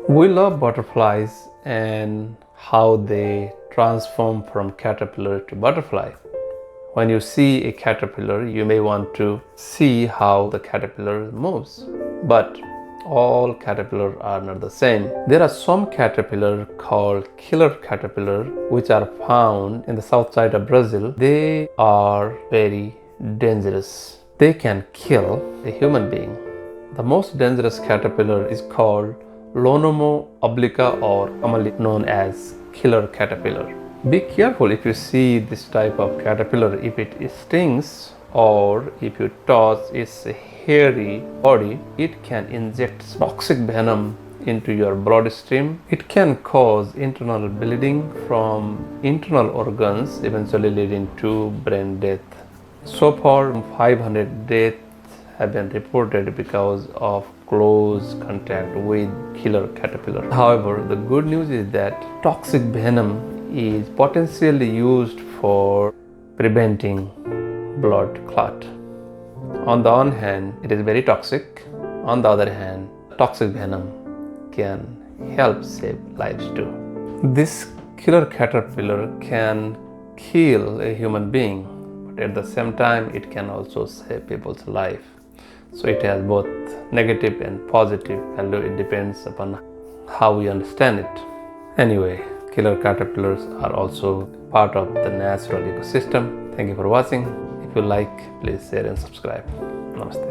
We love butterflies and how they transform from caterpillar to butterfly. When you see a caterpillar, you may want to see how the caterpillar moves. But all caterpillars are not the same. There are some caterpillars called killer caterpillar which are found in the south side of Brazil. They are very dangerous. They can kill a human being. The most dangerous caterpillar is called Lonomo Obliqua, or commonly known as killer caterpillar. Be careful if you see this type of caterpillar. If it stings or if you touch its hairy body, it can inject toxic venom into your bloodstream. It can cause internal bleeding from internal organs, eventually leading to brain death. So far, 500 deaths have been reported because of close contact with killer caterpillar. However, the good news is that toxic venom is potentially used for preventing blood clot. On the one hand, it is very toxic. On the other hand, toxic venom can help save lives too. This killer caterpillar can kill a human being, but at the same time, it can also save people's life. So it has both negative and positive value. It depends upon how we understand it. Anyway, killer caterpillars are also part of the natural ecosystem. Thank you for watching. If you like, please share and subscribe. Namaste.